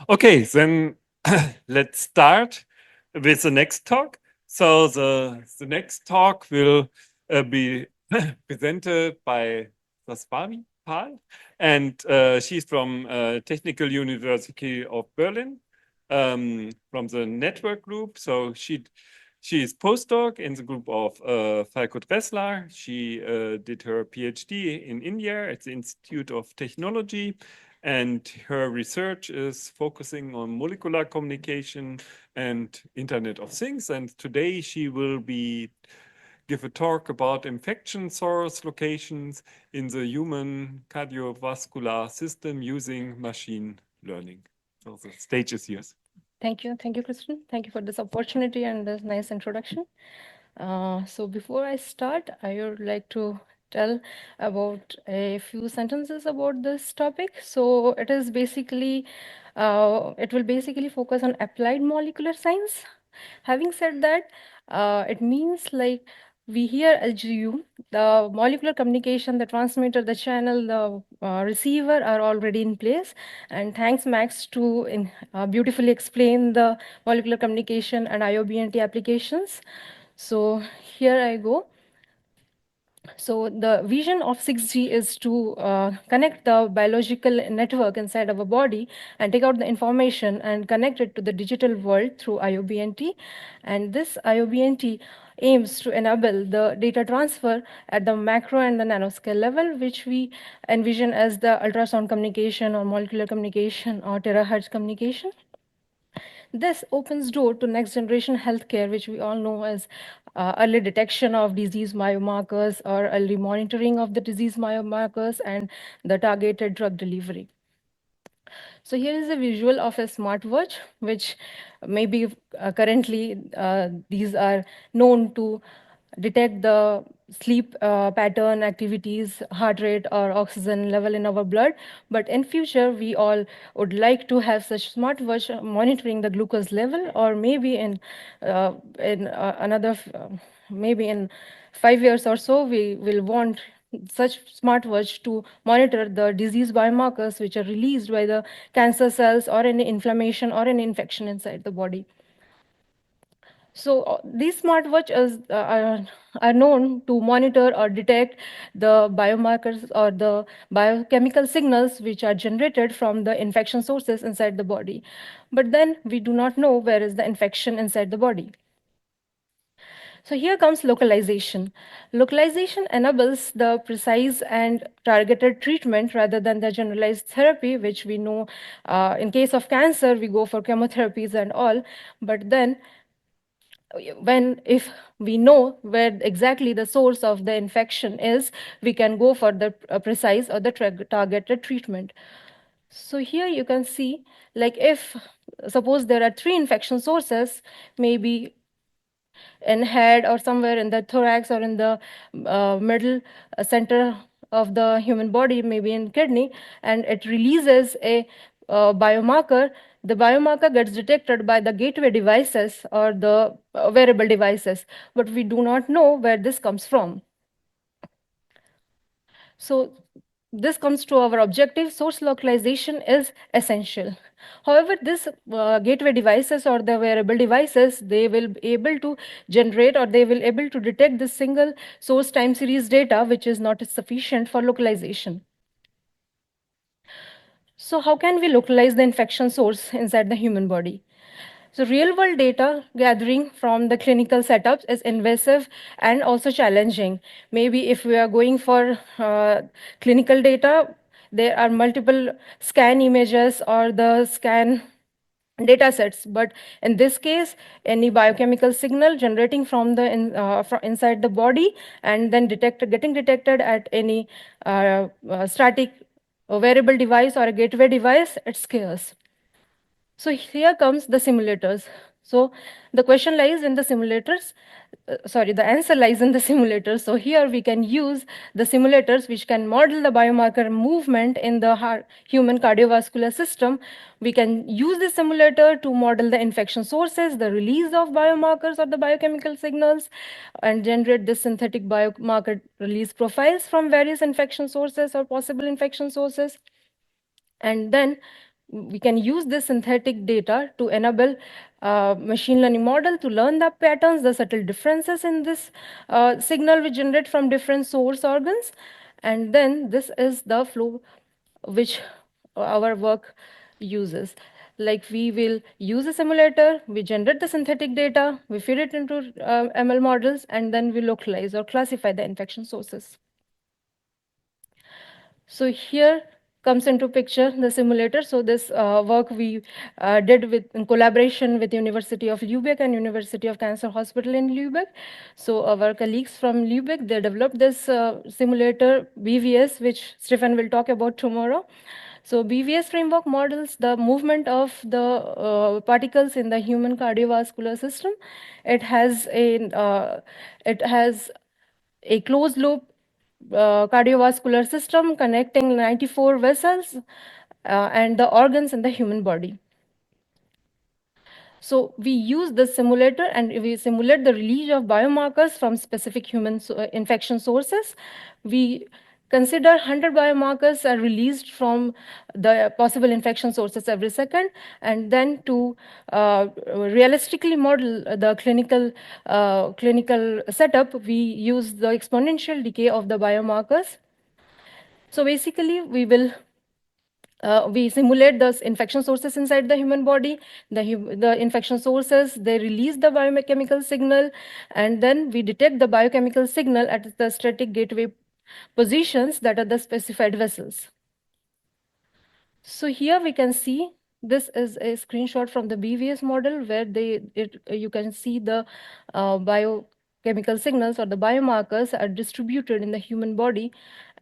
Okay, then let's start with the next talk. So the next talk will be presented by Saswami Pal, and she's from Technical University of Berlin, from the network group. So she is postdoc in the group of Falco Dressler. She did her PhD in India at the Institute of Technology, and her research is focusing on molecular communication and Internet of Things. And today she will be give a talk about infection source locations in the human cardiovascular system using machine learning. So the stage is yours. Thank you, Kristen. Thank you for this opportunity and this nice introduction. So before I start, I would like to tell about a few sentences about this topic. So it will basically focus on applied molecular science. Having said that, it means like we hear LGU, the molecular communication, the transmitter, the channel, the receiver are already in place. And thanks, Max, to beautifully explain the molecular communication and IOBNT applications. So here I go. So the vision of 6G is to connect the biological network inside our body and take out the information and connect it to the digital world through IOBNT. And this IOBNT aims to enable the data transfer at the macro and the nanoscale level, which we envision as the ultrasound communication or molecular communication or terahertz communication. This opens door to next generation healthcare, which we all know as early detection of disease biomarkers or early monitoring of the disease biomarkers and the targeted drug delivery. So here is a visual of a smartwatch, which maybe currently these are known to detect the sleep pattern, activities, heart rate, or oxygen level in our blood. But in future, we all would like to have such smartwatch monitoring the glucose level, or maybe maybe in 5 years or so, we will want such smartwatch to monitor the disease biomarkers which are released by the cancer cells or any inflammation or any infection inside the body. So these smartwatches are known to monitor or detect the biomarkers or the biochemical signals which are generated from the infection sources inside the body. But then we do not know where is the infection inside the body. So here comes localization. Localization enables the precise and targeted treatment rather than the generalized therapy, which we know in case of cancer, we go for chemotherapies and all. But then if we know where exactly the source of the infection is, we can go for the precise or the targeted treatment. So here you can see, like if suppose there are 3 infection sources, maybe in head or somewhere in the thorax or in the middle center of the human body, maybe in kidney, and it releases a biomarker. The biomarker gets detected by the gateway devices or the wearable devices, but we do not know where this comes from. So this comes to our objective. Source localization is essential. However, this gateway devices or the wearable devices, they will be able to generate or they will able to detect the single source time series data, which is not sufficient for localization. So how can we localize the infection source inside the human body? So real world data gathering from the clinical setups is invasive and also challenging. Maybe if we are going for clinical data, there are multiple scan images or the scan data sets, but in this case any biochemical signal generating from the inside the body and then getting detected at any static wearable device or a gateway device, it's scarce. So here comes the simulators. So the question lies in the simulators. The answer lies in the simulators. So here we can use the simulators which can model the biomarker movement in the human cardiovascular system. We can use the simulator to model the infection sources, the release of biomarkers or the biochemical signals, and generate the synthetic biomarker release profiles from various infection sources or possible infection sources. And then we can use this synthetic data to enable machine learning model to learn the patterns, the subtle differences in this signal we generate from different source organs. And then this is the flow which our work uses. Like we will use a simulator, we generate the synthetic data, we feed it into ML models, and then we localize or classify the infection sources. So here comes into picture the simulator. So this work we did in collaboration with University of Lübeck and University of Cancer Hospital in Lübeck. So our colleagues from Lübeck, they developed this simulator BVS, which Stefan will talk about tomorrow. So BVS framework models the movement of the particles in the human cardiovascular system. It has a closed loop cardiovascular system connecting 94 vessels and the organs in the human body. So we use the simulator and we simulate the release of biomarkers from specific human infection sources. We consider 100 biomarkers are released from the possible infection sources every second, and then to realistically model the clinical setup, we use the exponential decay of the biomarkers. So basically, we simulate the infection sources inside the human body. The infection sources, they release the biochemical signal, and then we detect the biochemical signal at the static gateway positions that are the specified vessels. So here we can see this is a screenshot from the BVS model where you can see the biochemical signals or the biomarkers are distributed in the human body,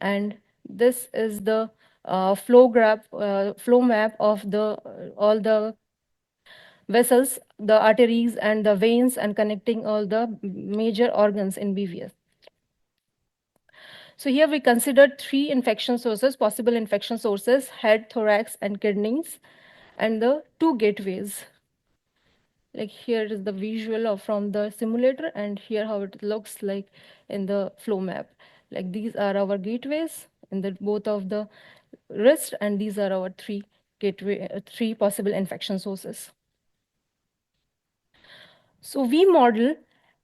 and this is the flow map of all the vessels, the arteries and the veins, and connecting all the major organs in BVS. So here we considered 3 infection sources, possible infection sources: head, thorax, and kidneys, and the 2 gateways. Like here is the visual from the simulator, and here how it looks like in the flow map. Like these are our gateways in both of the wrist, and these are our 3 possible infection sources. So we model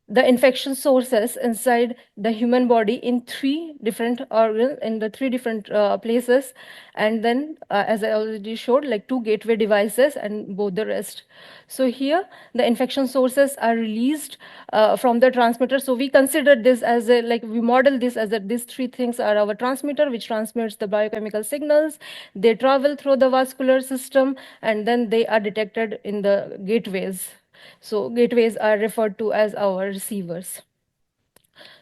the infection sources inside the human body in 3 different organs, in the 3 different places, and then as I already showed, like 2 gateway devices and both the rest. So here the infection sources are released from the transmitter. So we consider this as we model this as that these 3 things are our transmitter, which transmits the biochemical signals. They travel through the vascular system, and then they are detected in the gateways. So gateways are referred to as our receivers.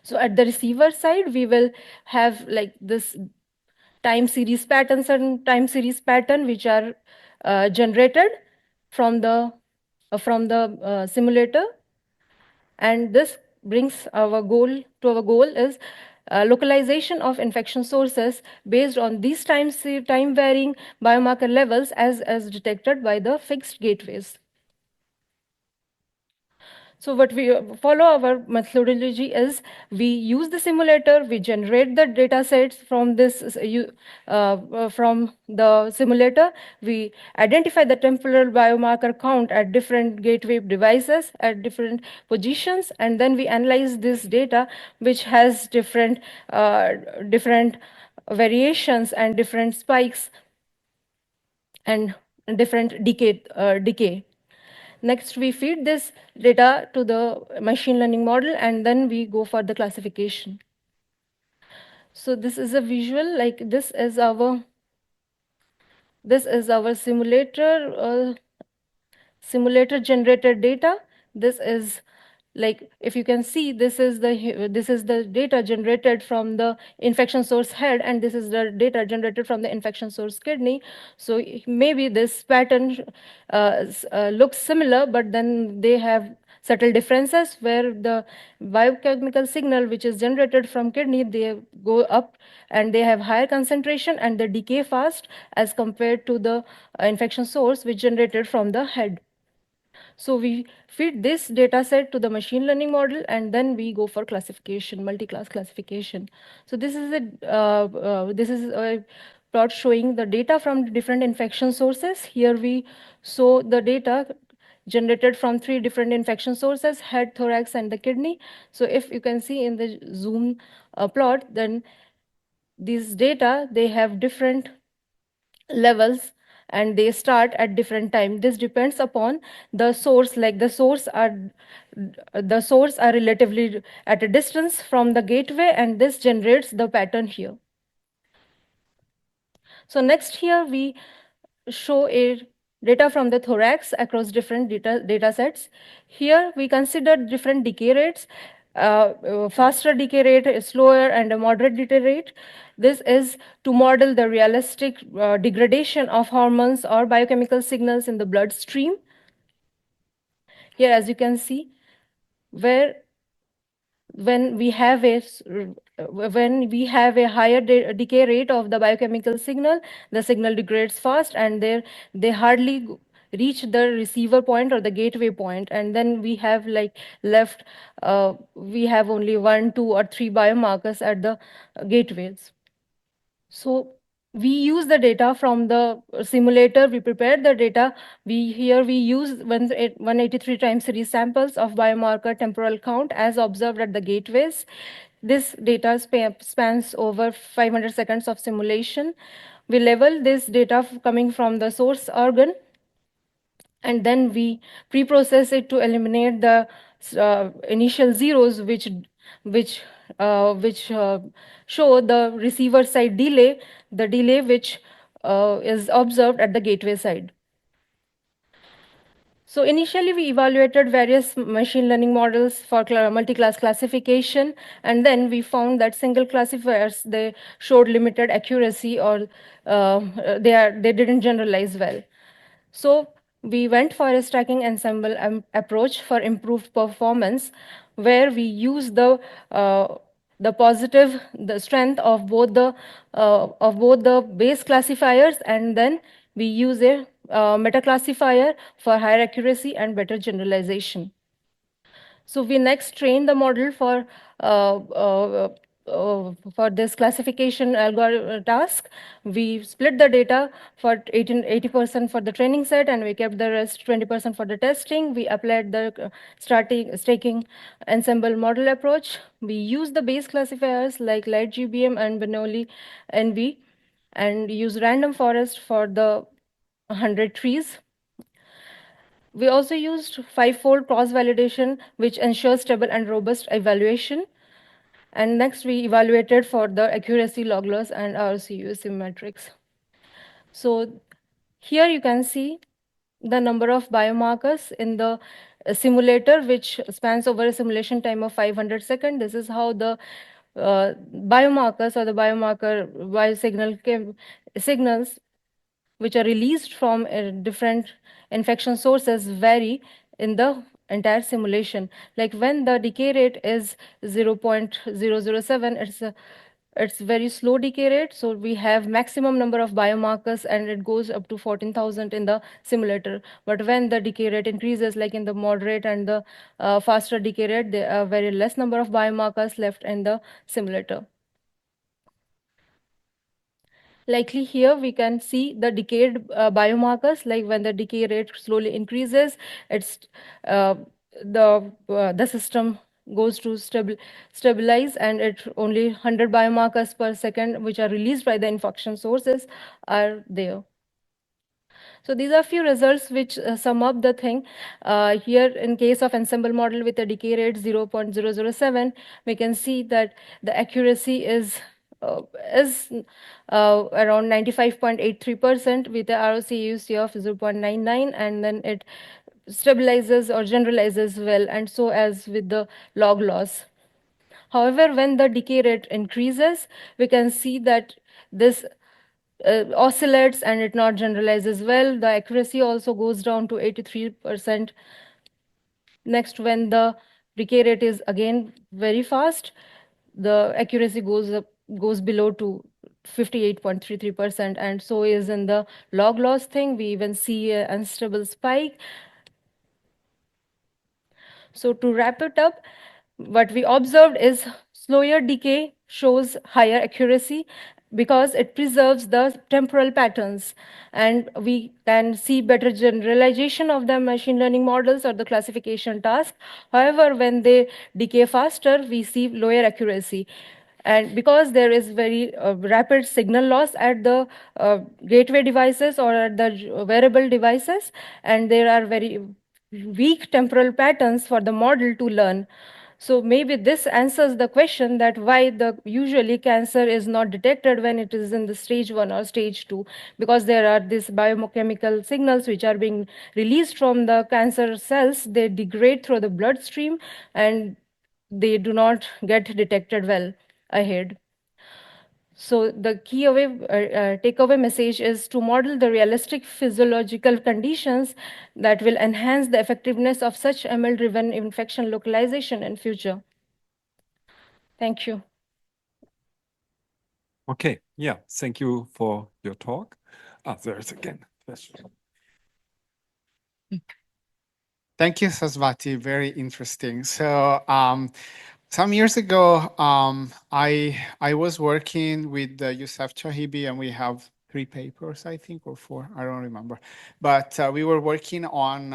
So at the receiver side, we will have like this time series patterns and time series pattern, which are generated from the simulator. And this brings our goal is localization of infection sources based on these time varying biomarker levels as detected by the fixed gateways. So what we follow our methodology is we use the simulator, we generate the data sets from from the simulator, we identify the temporal biomarker count at different gateway devices at different positions, and then we analyze this data, which has different variations and different spikes and different decay. Next, we feed this data to the machine learning model, and then we go for the classification. So this is a visual, like this is our simulator generated data. This is, like, if you can see, this is the data generated from the infection source head, and this is the data generated from the infection source kidney. So maybe this pattern looks similar, but then they have subtle differences where the biochemical signal which is generated from kidney, they go up and they have higher concentration and they decay fast as compared to the infection source which generated from the head. So we feed this data set to the machine learning model, and then we go for classification, multi-class classification. So this is a plot showing the data from different infection sources. Here we show the data generated from 3 different infection sources: head, thorax, and the kidney. So if you can see in the zoom plot, then these data, they have different levels and they start at different time. This depends upon the source, like the source are relatively at a distance from the gateway, and this generates the pattern here. So next here we show a data from the thorax across different data sets. Here we consider different decay rates, faster decay rate, a slower, and a moderate decay rate. This is to model the realistic degradation of hormones or biochemical signals in the bloodstream. Here, as you can see, where when we have a higher decay rate of the biochemical signal, the signal degrades fast, and they hardly reach the receiver point or the gateway point, and then we have like left we have only 1, 2, or 3 biomarkers at the gateways. So we use the data from the simulator. We prepare the data. We use 183 time series samples of biomarker temporal count as observed at the gateways. This data spans over 500 seconds of simulation. We level this data coming from the source organ, and then we pre-process it to eliminate the initial zeros, which show the receiver side delay, the delay which is observed at the gateway side. So initially we evaluated various machine learning models for multi-class classification, and then we found that single classifiers, they showed limited accuracy, or they didn't generalize well. So we went for a stacking ensemble approach for improved performance, where we use the strength of both the base classifiers, and then we use a meta classifier for higher accuracy and better generalization. So we next train the model for this classification algorithm task. We split the data for 80% for the training set, and we kept the rest 20% for the testing. We applied the staking ensemble model approach. We use the base classifiers like LightGBM and Bernoulli NV, and use random forest for the 100 trees. We also used 5-fold cross-validation, which ensures stable and robust evaluation. And next, we evaluated for the accuracy, log loss, and RCU symmetrics. So here you can see the number of biomarkers in the simulator, which spans over a simulation time of 500 seconds. This is how the biomarkers or the biomarker signals which are released from different infection sources vary in the entire simulation. Like when the decay rate is 0.007, it's very slow decay rate. So we have maximum number of biomarkers, and it goes up to 14,000 in the simulator. But when the decay rate increases, like in the moderate and the faster decay rate, there are very less number of biomarkers left in the simulator. Likely here we can see the decayed biomarkers, like when the decay rate slowly increases, it's the system goes to stabilize, and it only 100 biomarkers per second which are released by the infection sources are there. So these are few results which sum up the thing. Here in case of ensemble model with a decay rate 0.007, we can see that the accuracy is around 95.83% with the ROCUC of 0.99, and then it stabilizes or generalizes well, and so as with the log loss. However, when the decay rate increases, we can see that this oscillates and it not generalizes well. The accuracy also goes down to 83%. Next, when the decay rate is again very fast, the accuracy goes below to 58.33%, and so is in the log loss thing. We even see an unstable spike. So to wrap it up, what we observed is slower decay shows higher accuracy, because it preserves the temporal patterns, and we can see better generalization of the machine learning models or the classification task. However, when they decay faster, we see lower accuracy. And because there is very rapid signal loss at the gateway devices or at the wearable devices, and there are very weak temporal patterns for the model to learn. So maybe this answers the question that why the usually cancer is not detected when it is in the stage 1 or stage 2, because there are these biochemical signals which are being released from the cancer cells. They degrade through the bloodstream and they do not get detected well ahead. So the takeaway message is to model the realistic physiological conditions that will enhance the effectiveness of such ML-driven infection localization in future. Thank you. Okay, yeah, thank you for your talk. There's again question. Thank you, Sasvati. Very interesting. So some years ago, I was working with Youssef Chahibi, and we have 3 papers, I think, or 4, I don't remember. But we were working on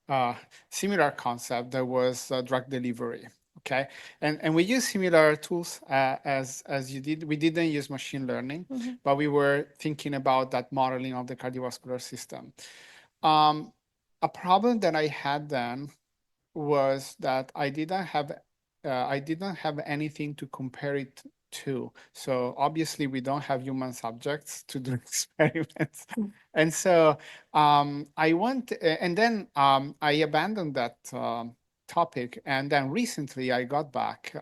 a similar concept that was drug delivery. Okay, and we use similar tools as you did. We didn't use machine learning, but we were thinking about that modeling of the cardiovascular system. A problem that I had then was that I didn't have anything to compare it to. So obviously we don't have human subjects to do experiments. And so I went, and then I abandoned that topic. And then recently I got back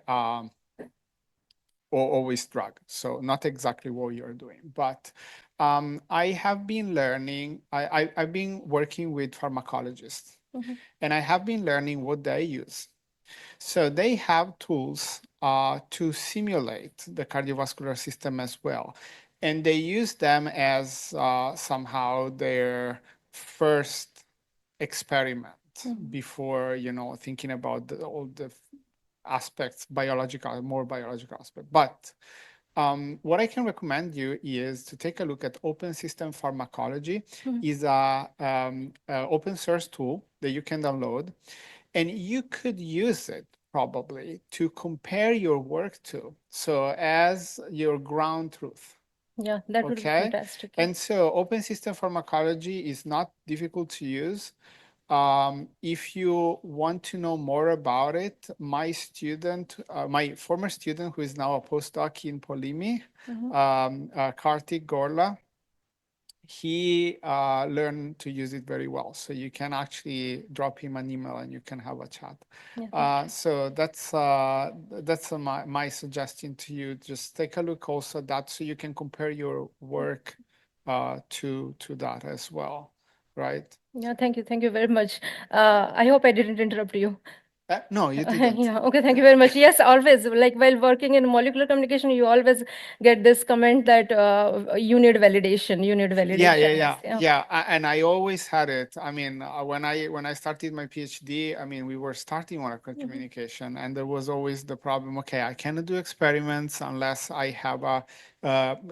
always drug. So not exactly what you're doing, but I have been learning, I've been working with pharmacologists, and I have been learning what they use. So they have tools to simulate the cardiovascular system as well. And they use them as somehow their first experiment before, thinking about all the aspects, more biological aspect. But what I can recommend you is to take a look at Open System Pharmacology. Is a open source tool that you can download, and you could use it probably to compare your work to. So as your ground truth. Yeah, that would be fantastic. And so Open System Pharmacology is not difficult to use. If you want to know more about it, my former student, who is now a postdoc in Polimi, Kartik Gorla, he learned to use it very well. So you can actually drop him an email and you can have a chat. So that's my suggestion to you. Just take a look also at that, so you can compare your work to that as well, right? Yeah, thank you very much. I hope I didn't interrupt you. No, you didn't. Yeah, okay, thank you very much. Yes, always, like while working in molecular communication, you always get this comment that you need validation, Yeah. And I always had it. I mean, when I started my PhD, I mean, we were starting molecular communication, and there was always the problem, okay, I cannot do experiments unless I have a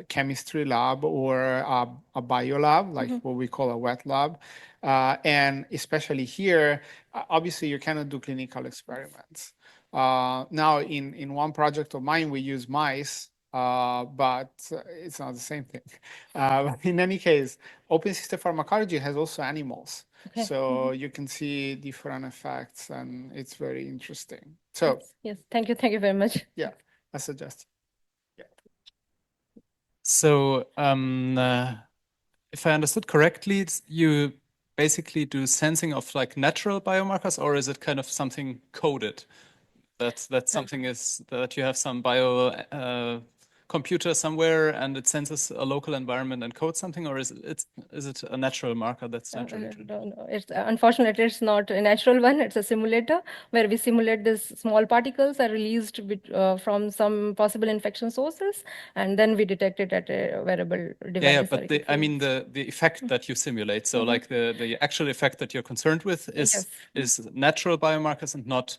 chemistry lab or a bio lab, like what we call a wet lab. And especially here, obviously you cannot do clinical experiments. Now in one project of mine, we use mice, but it's not the same thing. In any case, Open System Pharmacology has also animals. So you can see different effects, and it's very interesting. So yes, thank you very much. Yeah, I suggest. So if I understood correctly, you basically do sensing of like natural biomarkers, or is it kind of something coded? That something is that you have some bio computer somewhere and it senses a local environment and codes something, or is it a natural marker that's naturally true? No. It's unfortunately it's not a natural one. It's a simulator where we simulate these small particles are released from some possible infection sources, and then we detect it at a wearable device. Yeah, but I mean the effect that you simulate. So like the actual effect that you're concerned with is natural biomarkers and not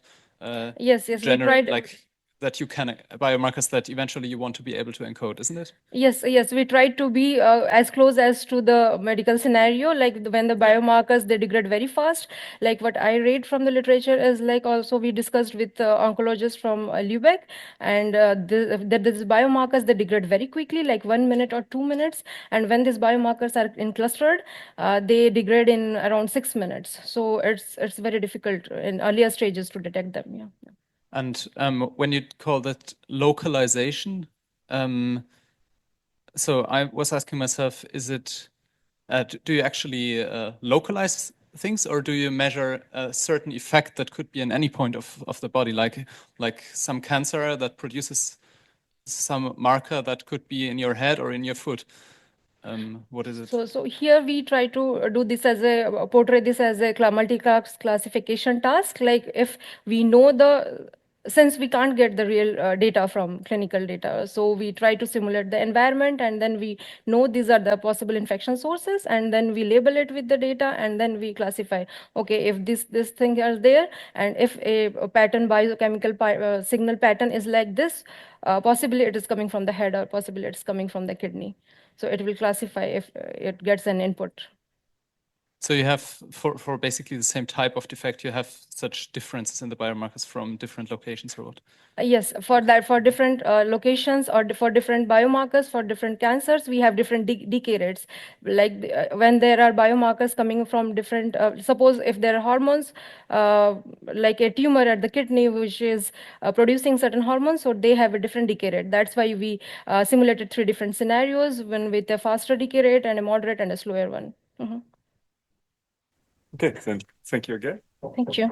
yes, we tried like that you can biomarkers that eventually you want to be able to encode, isn't it? Yes, yes, we try to be as close as to the medical scenario. Like when the biomarkers they degrade very fast. Like what I read from the literature is like also we discussed with oncologists from Lübeck, and that these biomarkers they degrade very quickly, like 1 minute or 2 minutes. And when these biomarkers are in clustered, they degrade in around 6 minutes. So it's very difficult in earlier stages to detect them. Yeah. And when you call that localization, so I was asking myself, is it, do you actually localize things, or do you measure a certain effect that could be in any point of the body, like some cancer that produces some marker that could be in your head or in your foot? What is it? So here we try to do this as a portray this as a multi-class classification task. Like if we know since we can't get the real data from clinical data, so we try to simulate the environment, and then we know these are the possible infection sources, and then we label it with the data, and then we classify. Okay, if this thing is there, and if a pattern biochemical signal pattern is like this, possibly it is coming from the head, or possibly it's coming from the kidney. So it will classify if it gets an input. So you have, for basically the same type of defect, you have such differences in the biomarkers from different locations, or what? Yes, for different locations, or for different biomarkers, for different cancers, we have different decay rates. Like when there are biomarkers coming from different, suppose if there are hormones, like a tumor at the kidney, which is producing certain hormones, so they have a different decay rate. That's why we simulated 3 different scenarios, one with a faster decay rate and a moderate and a slower one. Okay, then thank you again. Thank you.